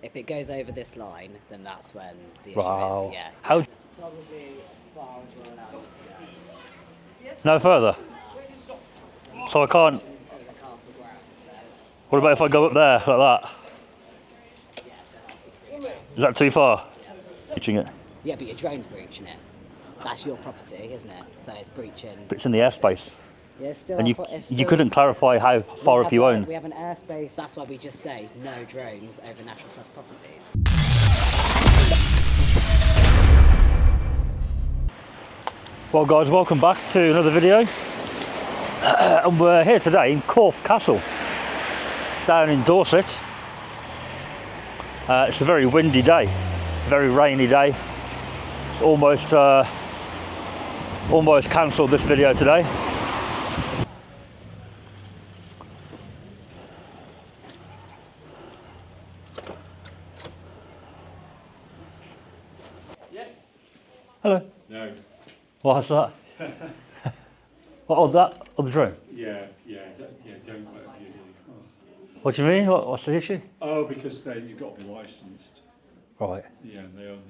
If it goes over this line, then that's when the issue Wow. is. Yeah. How? Probably as far as we're allowed to go. No further. So I can't. Into the castle grounds, though. What about if I go up there like that? Yeah, so that's what's breaching. Is that too far? Reaching it. Yeah, but your drone's breaching it. That's your property, isn't it? So it's breaching. But it's in the airspace. Yeah, it's still And it's you still- couldn't clarify how far up you own. We have an airspace. That's why we just say no drones over National Trust properties. Well guys, welcome back to another video. And we're here today in Corfe Castle, down in Dorset. It's a very windy day, very rainy day. It's almost cancelled this video today. Hello. No. What's that? What, oh, that? Oh, the drone? Yeah, don't whatever you do. What do you mean? What's the issue? Oh, because you've got to be licensed. Right. Yeah, and they only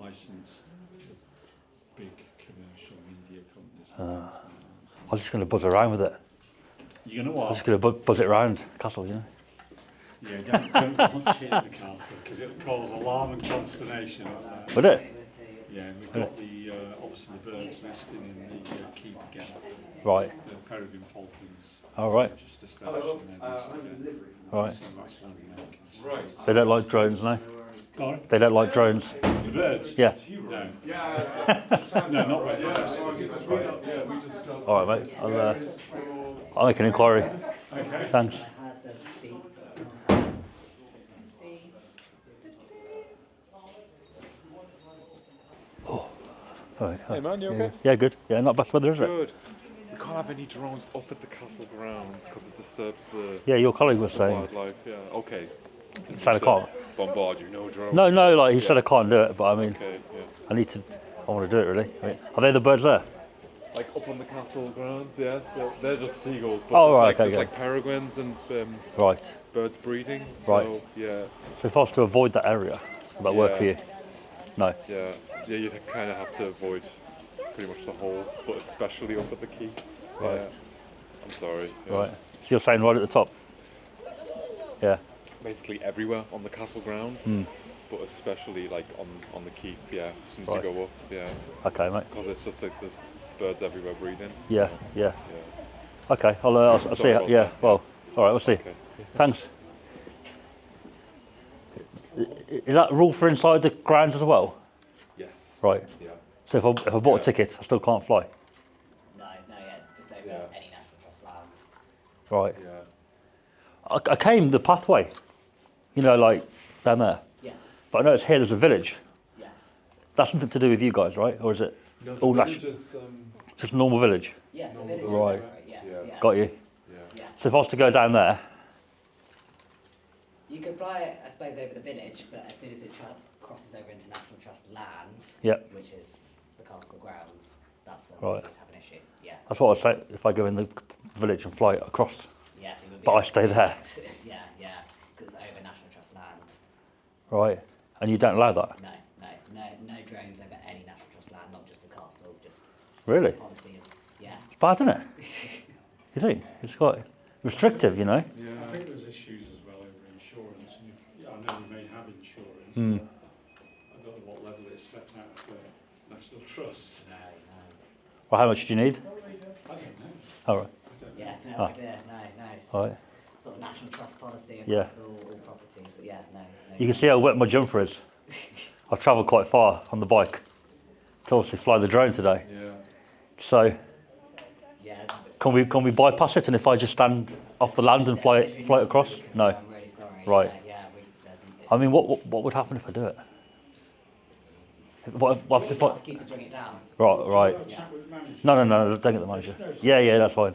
license the big commercial media companies. I was just going to buzz around with it. You're gonna I was what? just going to buzz it around the castle, you know. Yeah, don't launch it at the castle because it'll cause alarm and consternation up there. Would it? Yeah, and we've got the obviously the birds nesting in the keep again. Right. The peregrine falcons. All right. Just establishing their nest again. Right. So that's one of the main concerns. They don't like drones, no? Sorry? They don't like drones. The birds? Yeah. No. No, not wet birds. All right, mate. I'll make an inquiry. Okay. Thanks. Had the beep. All right. Hey man, you okay? Yeah, good. Yeah, not bad weather, is it? Good. We can't have any drones up at the castle grounds because it disturbs the Yeah, your colleague was saying. wildlife. Yeah. Okay. Said I can't. Bombard you, no drones. No, like he said I can't do it, but I mean, Okay. Yeah. I want to do it really. I mean, are they the birds there? Like up on the castle grounds, yeah. They're just seagulls, but Oh, there's right, like, okay, there's yeah. like peregrines and Right. birds breeding. So, Right. Yeah. So if I was to avoid that area, would that work for you? Yeah. No. Yeah. Yeah. You kind of have to avoid pretty much the whole, but especially up at the keep. Right. Yeah. I'm sorry. Yeah. Right. So you're saying right at the top? Yeah. Basically everywhere on the castle grounds, but especially like on the keep. Yeah. As soon as Right. you go up. Yeah. Okay, mate. Because it's just like there's birds everywhere breeding. Yeah, so, yeah. yeah. Okay, I'll see. Sorry about Yeah. that. Well, all right. We'll see. Okay. Thanks. Is that rule for inside the grounds as well? Yes. Right. Yeah. So if I bought a Yeah. ticket, I still can't fly. No, yeah, it's just over Yeah. any National Trust land. Right. Yeah. I came the pathway, you know, like down there. Yes, But I noticed here there's a village. yes. That's nothing to do with you guys, right? Or is it No, the all village national? is, Just a normal village. Yeah, the No, village is right. separate, yes, Yeah. yeah. Got you. yeah. Yeah. So if I was to go down there, You could fly it, I suppose, over the village, but as soon as it crosses over into National Trust land, Yep. which is the castle grounds, that's when Right. we would have an issue. Yeah. that's what I'd say. If I go in the village and fly it across, Yes, it would be. But I stay there. Yeah, yeah, because it's over National Trust land. right? And you don't allow that, No drones over any National Trust land, not just the castle, just really? policy of, yeah. It's bad, isn't it? You think it's quite restrictive, you know? I think there's issues as well over insurance. And I know you may have insurance. Mm. But I don't know what level it's set out for National Trust. No. Well, how much do you need? I don't know. All right. I don't know. Yeah, no Ah. idea, no. It's All just right. sort of National Trust policy Yeah. across all properties, but yeah, no. You can see how wet my jumper is. I've travelled quite far on the bike to obviously fly the drone today. Yeah. So Yeah, can we bypass it? And if I just stand off the land and fly it across? No. I'm really sorry. Right. Yeah, there's I mean, what would happen if I do it? What we if would I? ask you to bring it down. Right. Have a chat with the manager. No, don't get the manager. Yeah, that's fine.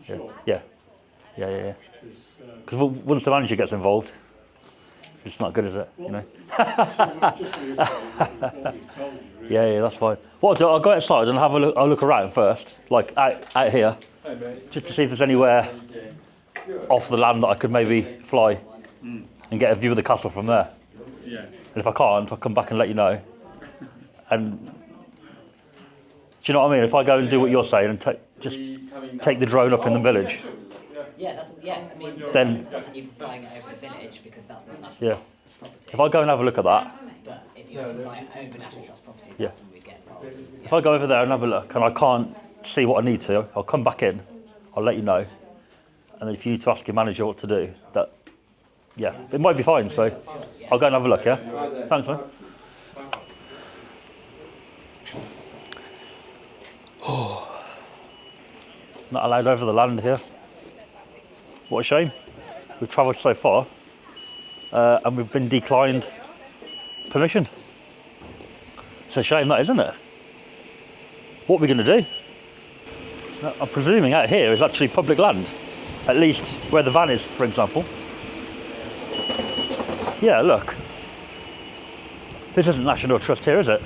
Yeah, Sure. yeah. Because once the manager gets involved, it's not good, is it? You know. Just reiterate what we've told you, really. Yeah, that's fine. What I'll do, I'll go outside and have a look. I'll look around first, like out here, Hey mate. just to see if there's anywhere off the land that I could maybe fly and get a view of the castle from there. Yeah. Yeah. And if I can't, I'll come back and let you know. And do you know what I mean? If I go and do what you're saying and take the drone up in the village, I mean, there's Then- nothing stopping you from flying it over the village because that's not National Yeah. Trust property. if I go and have a look at that, But if you were to fly it over National Trust property, Yeah. that's when we get involved. if I go over there and have a look and I can't see what I need to, I'll come back in, I'll let you know. And then if you need to ask your manager what to do, it might be fine. So I'll go and have a look, yeah? Thanks, man. Not allowed over the land here. What a shame. We've travelled so far and we've been declined permission. It's a shame that, isn't it? What are we going to do? Now, I'm presuming out here is actually public land, at least where the van is, for example. Yeah, look. This isn't National Trust here, is it?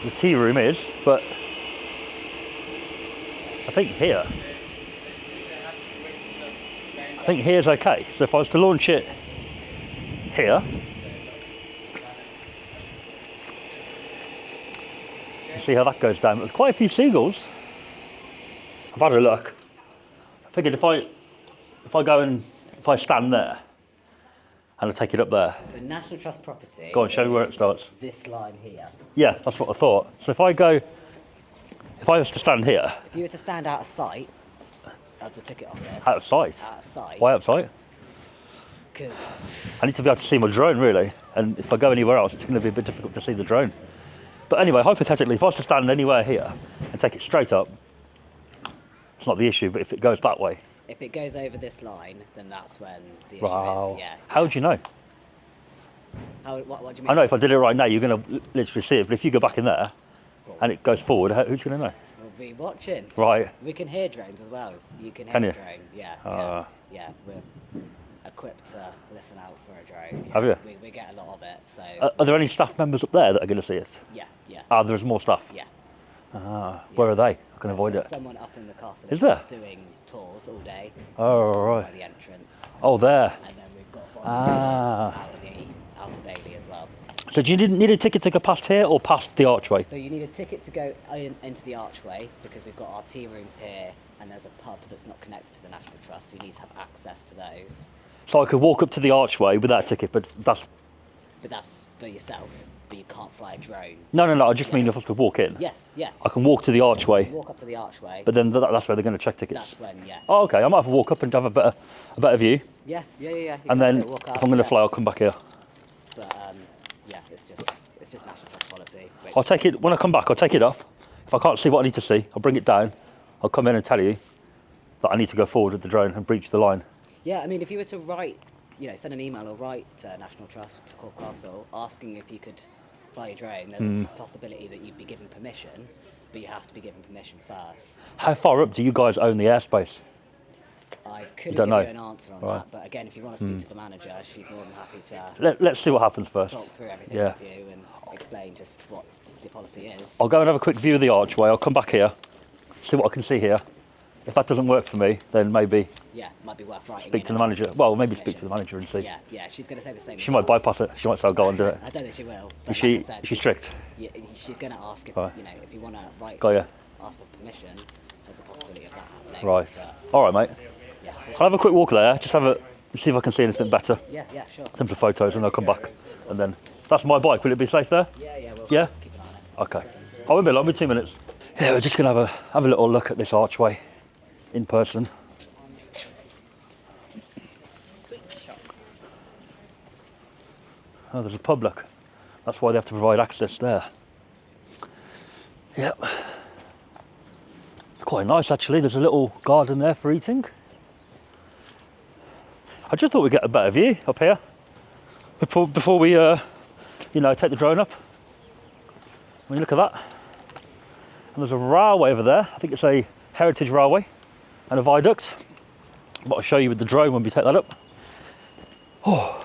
The tea room is, but I think here's okay. So if I was to launch it here, you see how that goes down. There's quite a few seagulls. I've had a look. I figured if I stand there and I take it up there. So National Trust property. Go on, show me where it starts. This line here. Yeah, that's what I thought. So if I was to stand here, If you were to stand out of sight of the ticket office. out of sight. Out of sight. Why out of sight? Because I need to be able to see my drone, really. And if I go anywhere else, it's going to be a bit difficult to see the drone. But anyway, hypothetically, if I was to stand anywhere here and take it straight up, it's not the issue. But if it goes that way, if it goes over this line, then that's when the issue wow. is. Yeah. How do you know? What do you mean? I know if I did it right now, you're going to literally see it. But if you go back in there and it goes forward, who's going to know? We'll be watching. Right. We can hear drones as well. You can hear Can a you? drone. Yeah. Ah. Yeah. We're equipped to listen out for a drone. Yeah. Have you? We get a lot of it. So. Are there any staff members up there that are going to see it? Yeah. Yeah. Ah, there's more staff. Yeah. Where are they? I can avoid it. Someone up in the castle Is there? doing tours all day. Oh, right. By the entrance, Oh, there. and then we've got Ah. volunteers out of the Outer Bailey as well. So do you need a ticket to go past here or past the archway? So you need a ticket to go into the archway because we've got our tea rooms here, and there's a pub that's not connected to the National Trust, so you need to have access to those. So I could walk up to the archway without a ticket, but that's... But that's for yourself. But you can't fly a drone. No, I just mean if I was to walk in. Yes. Yeah. I can walk to the archway, Walk up to the archway. but then that's where they're going to check tickets. That's when. Yeah. Oh, okay, I might have to walk up and have a better view, Yeah. You and can then walk if up, I'm going to yeah. fly, I'll come back here. But yeah, it's just National Trust policy. Which, I'll take it, when I come back, I'll take it up. If I can't see what I need to see, I'll bring it down. I'll come in and tell you that I need to go forward with the drone and breach the line. Yeah, I mean, if you were to write, send an email or write to National Trust, to Cork Castle, asking if you could fly a drone, there's a possibility that you'd be given permission, but you have to be given permission first. How far up do you guys own the airspace? I couldn't don't give know. you an answer on Right. that, but again, if you want to speak to the manager, she's more than happy to Let's see what happens first. talk through everything Yeah. with you and explain just what the policy is. I'll go and have a quick view of the archway. I'll come back here, see what I can see here. If that doesn't work for me, then maybe Yeah, might be worth writing. speak to the manager. Well, maybe speak to the manager and see. Yeah, she's going to say the same. She might bypass it. She might say, I'll go and do it. I don't think she will. But Is she, like I said, is she strict? Yeah, she's going to ask if Right. if you want to write, Got ya. ask for permission. There's a possibility of that happening. Right. But, All right, mate. yeah, I'll have a quick walk there, just see if I can see anything better yeah, sure. in terms of photos, and I'll come back. And then, that's my bike. Will it be safe there? Yeah, we'll Yeah? keep an eye on it. Okay. I won't be long, I'll be 2 minutes. Yeah, we're just going to have a little look at this archway in person. Oh, there's a pub, look. That's why they have to provide access there. Yep. It's quite nice, actually. There's a little garden there for eating. I just thought we'd get a better view up here before we, take the drone up. When you look at that. And there's a railway over there. I think it's a heritage railway and a viaduct. But I'll show you with the drone when we take that up. Oh.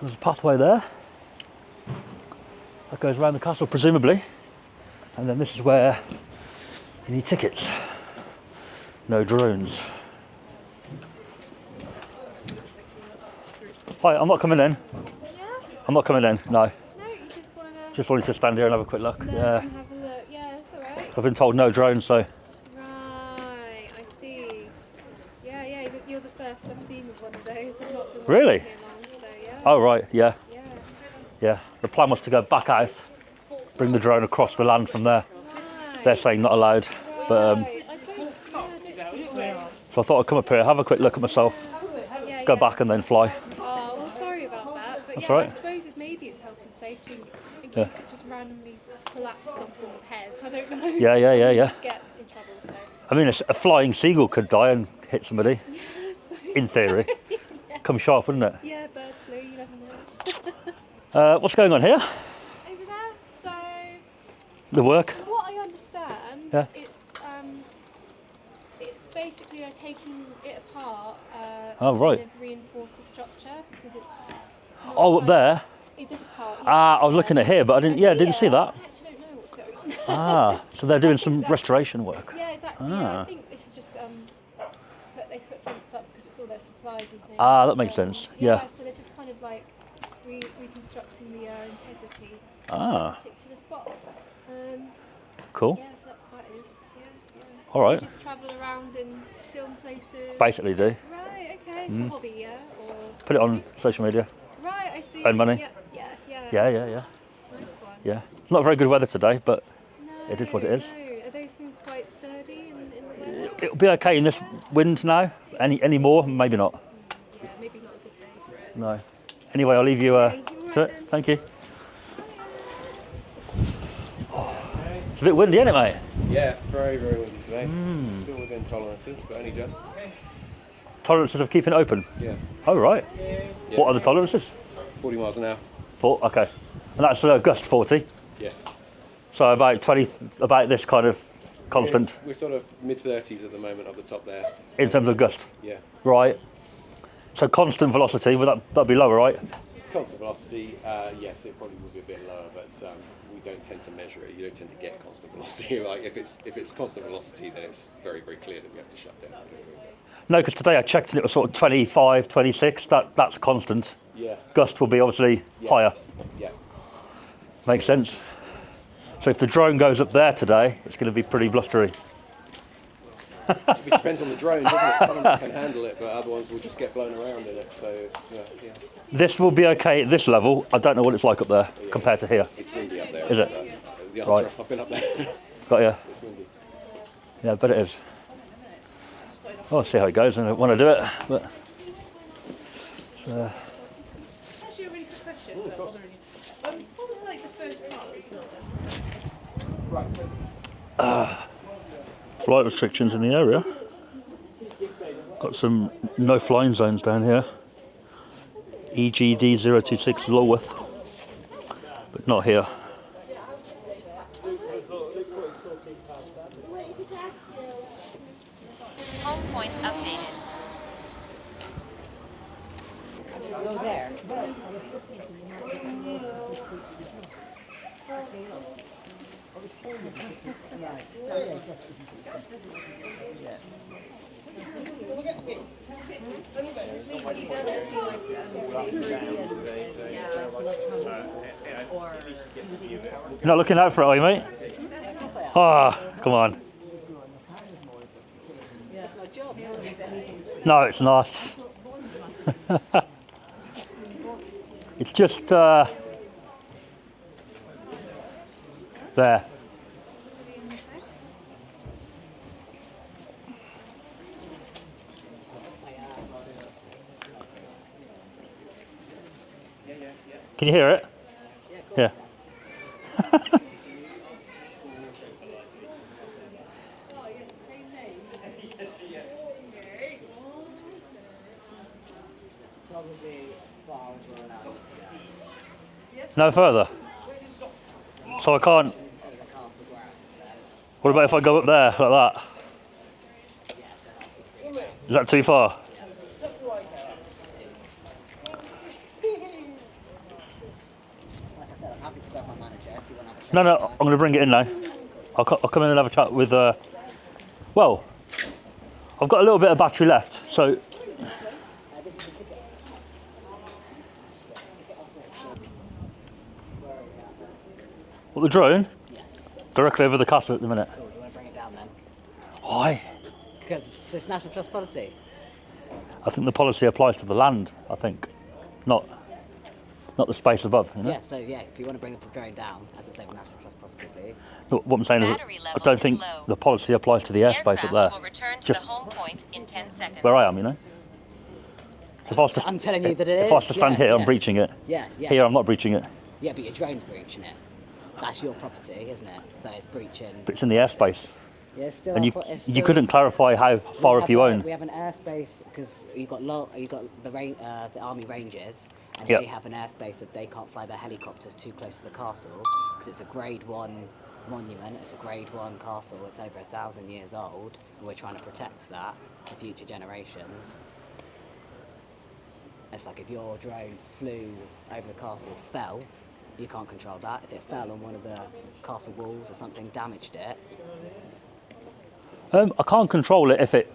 There's a pathway there. That goes around the castle, presumably. And then this is where you need tickets. No drones. Hi, I'm not coming in. Yeah? I'm not coming in, no. No, you just want to Just wanted to stand here and have a quick look. look Yeah. and have a look. Yeah, it's alright. I've been told no drones, so. Right, I see. Yeah, you're the first I've seen with one of those. I've not been Really? working here long, so yeah. Oh, right, yeah. Yeah. Yeah. The plan was to go back out, bring the drone across the land from there. Right. They're saying not allowed. But, Right. I don't see why. so I thought I'd come up here, have a quick look at myself, Yeah, go yeah. back and then fly. Oh, well, sorry about that. But That's yeah, all right. I suppose maybe it's health and safety in Yeah. case it just randomly collapsed on someone's head. So I don't know. Yeah. Get in trouble, so. I mean, a flying seagull could die and hit somebody, I suppose. in theory. Come sharp, wouldn't it? Yeah, bird flu, you never know. What's going on here? Over there, so The work? what I understand, Yeah. it's basically they're taking it apart Oh, to right. kind of reinforce the structure because it's. not Oh, up quite- there? This part. Ah, I was looking at here, but I didn't see that. I actually don't know what's going on. Ah, so they're doing some restoration work. Yeah, exactly. Yeah, Ah. I think this is just they put fence up because it's all their supplies and things. Ah, that makes sense, yeah. So they're just kind of like reconstructing the integrity Ah. of that particular spot. Cool. Yeah, so that's what it is. Yeah. All right. You just travel around and film places. Basically do. Right. Okay. It's a hobby, yeah. Or Put it on social media. right. I see. Earn money. Yeah. Yeah. Nice one. Yeah. Not very good weather today, but No, it is what it is. No. Are those things quite sturdy in the weather? it'll be okay in this wind now. Any more? Maybe not. Yeah, maybe not a good day for it. No. Anyway, I'll leave you Okay, to all it. right then. Thank you. It's a bit windy, isn't it, mate? Yeah, very, very windy today. Still within tolerances, but only just. Tolerances of keeping it open. Yeah. Oh, right. Yeah. What are the tolerances? 40 miles an hour. Okay. And that's gust 40. Yeah. So about 20, about this kind of constant We're sort of mid-30s at the moment up the top there. in terms of gust. Yeah. Right. So constant velocity, that'd be lower, right? Constant velocity, yes, it probably would be a bit lower, but we don't tend to measure it. You don't tend to get constant velocity. Like if it's constant velocity, then it's very, very clear that we have to shut down. No, because today I checked and it was sort of 25, 26. That's constant. Yeah. Gust will be obviously higher. Yeah. Makes sense. So if the drone goes up there today, it's going to be pretty blustery. It depends on the drone, doesn't it? Some of them can handle it, but other ones will just get blown around in it. So it's, yeah. This will be okay at this level. I don't know what it's like up there compared to here. It's windy up there. Is it? The answer, Right. I've been up there. Got you? It's windy. Yeah, I bet it is. I'll see how it goes and I want to do it. But Actually, a really quick question. What was like the first part of the building? flight restrictions in the area. Got some no flying zones down here. EGD 026 Lulworth, but not here. Home point updated. Go there. You're not looking out for it, are you, mate? Ah, come on. No, it's not. It's just there. Can you hear it? Yeah. No further. So I can't. What about if I go up there like that? Is that too far? Like I said, I'm happy to grab my manager if you want to have a chat. No, I'm going to bring it in now. I'll come in and have a chat with. Well, I've got a little bit of battery left, so What, the drone? Yes. Directly over the castle at the minute. Cool. Do you want to bring it down then? Why? Because it's National Trust policy. I think the policy applies to the land, I think. Not the space above, you know? Yeah, so yeah, if you want to bring the drone down, as I say, with National Trust property, please. No, what I'm saying is that Battery I level don't think low. the policy applies to the airspace Aircraft up there. will return to Just the home point in 10 seconds. where I am, you know? So if I was to, I'm telling you that it if I was to is, stand yeah, here, I'm yeah. breaching it. Yeah, yeah. Here, I'm not breaching it. Yeah, but your drone's breaching it. That's your property, isn't it? So it's breaching. But it's in the airspace. Yeah, it's still. And it's you still- couldn't clarify how far up you own. We have an airspace because you got the army rangers, and Yep. they have an airspace that they can't fly their helicopters too close to the castle because it's a Grade 1 monument. It's a Grade 1 castle. It's over 1,000 years old, and we're trying to protect that for future generations. It's like if your drone flew over the castle, fell, you can't control that. If it fell on one of the castle walls or something, damaged it. I can't control it if it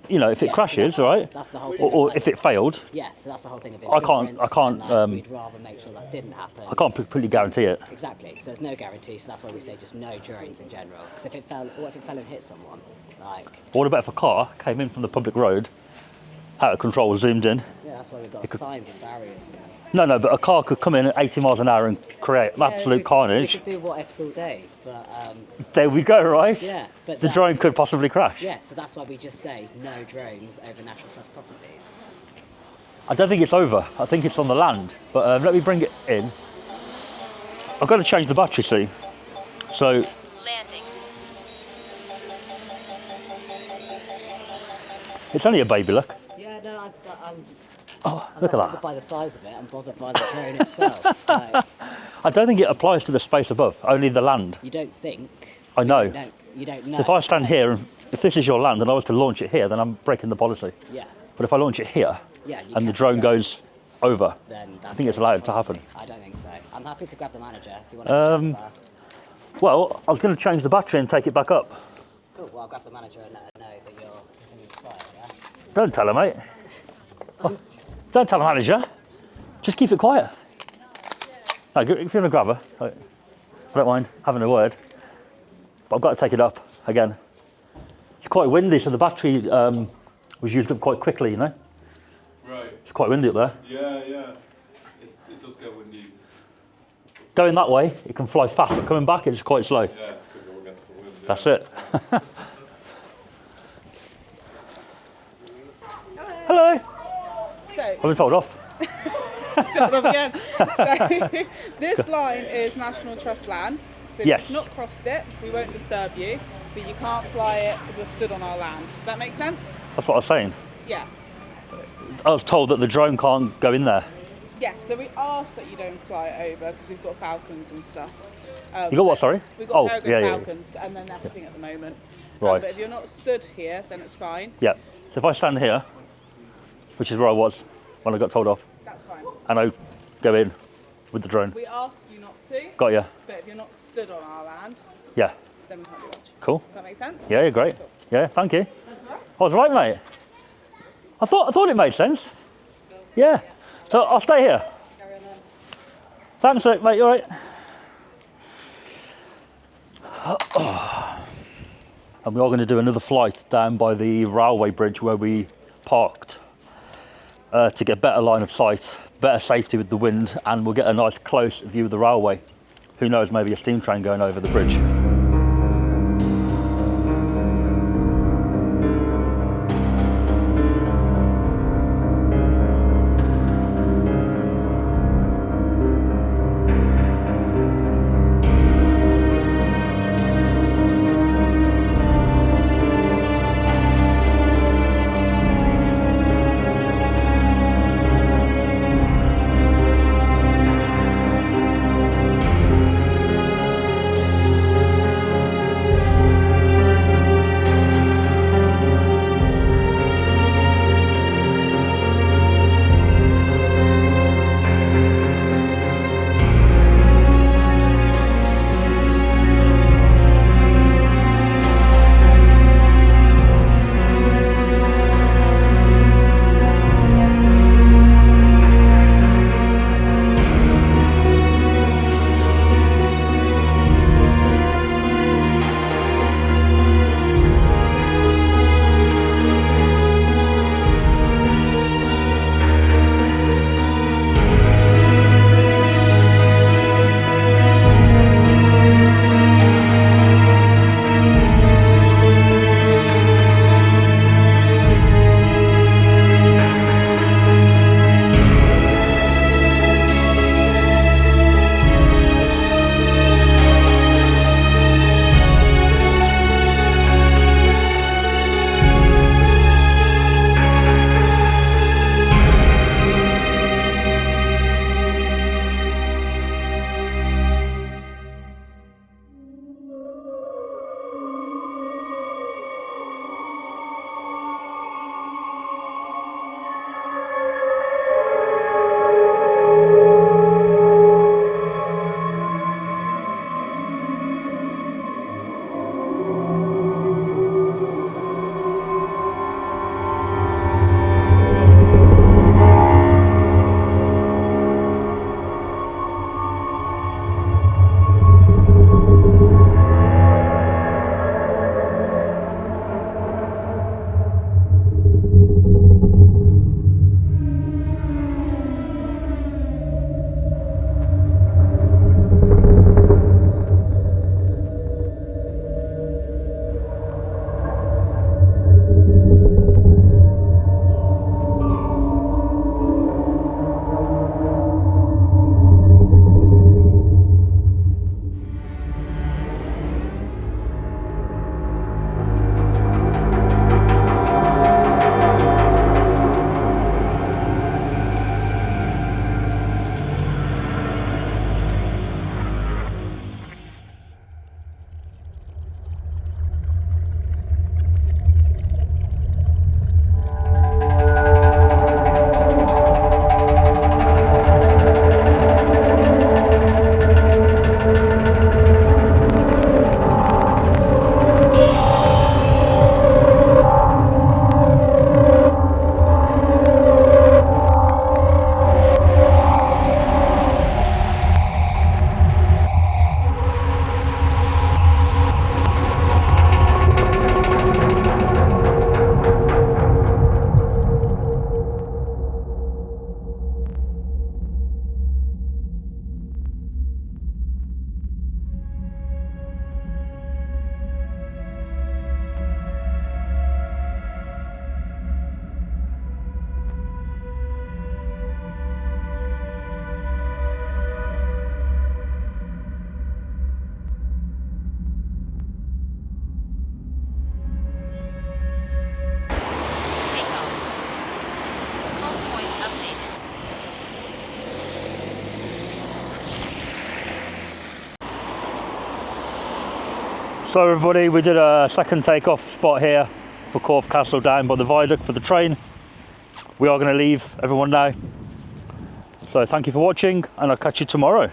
Yeah, so crashes, right? That's the whole thing. Or if it failed. Yeah, so that's the whole thing of I can't- insurance. I can't, and, we'd rather make sure that didn't happen. I can't completely guarantee it. Exactly. So there's no guarantee. So that's why we say just no drones in general. Because if it fell, what if it fell and hit someone? Like, What about if a car came in from the public road, out of control, zoomed in? yeah, that's why we've got signs and barriers. No, but a car could come in at 80 miles an hour and create absolute We carnage. could do what ifs all day, but There we go, right? yeah, but The that- drone could possibly crash. Yeah, so that's why we just say no drones over National Trust properties. I don't think it's over. I think it's on the land. But let me bring it in. I've got to change the battery, see. So Landing. it's only a baby, look. Yeah, no, I'm Look not at bothered that. by the size of it. I'm bothered by the drone itself. Like, I don't think it applies to the space above, only the land. you don't think. I know. You don't know. So if I stand here, and if this is your land and I was to launch it here, then I'm breaking the policy. Yeah. But if I launch it here Yeah, you and the can- drone yeah. goes over, Then I think it's allowed to happen. I don't think so. I'm happy to grab the manager if you want to. Well, I was going to change the battery and take it back up. Cool. Well, I'll grab the manager and let her know that you're continuing to fly. Yeah. Don't tell her, mate. Oh, don't tell the manager. Just keep it quiet. No, if you're going to grab her, I don't mind having a word. But I've got to take it up again. It's quite windy, so the battery was used up quite quickly, you know? Right. It's quite windy up there. Yeah. It does get windy. Going that way, it can fly fast, but coming back, it's quite slow. Yeah, so go against the wind. Yeah. That's it. Hello. So, I've been told off. start off again. So, this line is National Trust land. So if Yes. you've not crossed it, we won't disturb you, but you can't fly it if you're stood on our land. Does that make sense? That's what I was saying. Yeah. I was told that the drone can't go in there. Yes, so we ask that you don't fly it over because we've got falcons and stuff. You got what, sorry? We've got Oh, peregrine yeah. falcons and then everything at the moment. Right. But if you're not stood here, then it's fine. Yeah. So if I stand here, which is where I was when I got told off, That's fine. and I go in with the drone. We ask you not to, Got ya. but if you're not stood on our land, Yeah. then we can't do much. Cool. Does that make sense? Yeah, you're great. Yeah, thank you. I was right, mate. I thought it made sense. Yeah. So I'll stay here. Thanks, mate. You all right? And we are going to do another flight down by the railway bridge where we parked to get better line of sight, better safety with the wind, and we'll get a nice close view of the railway. Who knows, maybe a steam train going over the bridge. So everybody, we did a second takeoff spot here for Corfe Castle down by the viaduct for the train. We are going to leave everyone now. So thank you for watching, and I'll catch you tomorrow.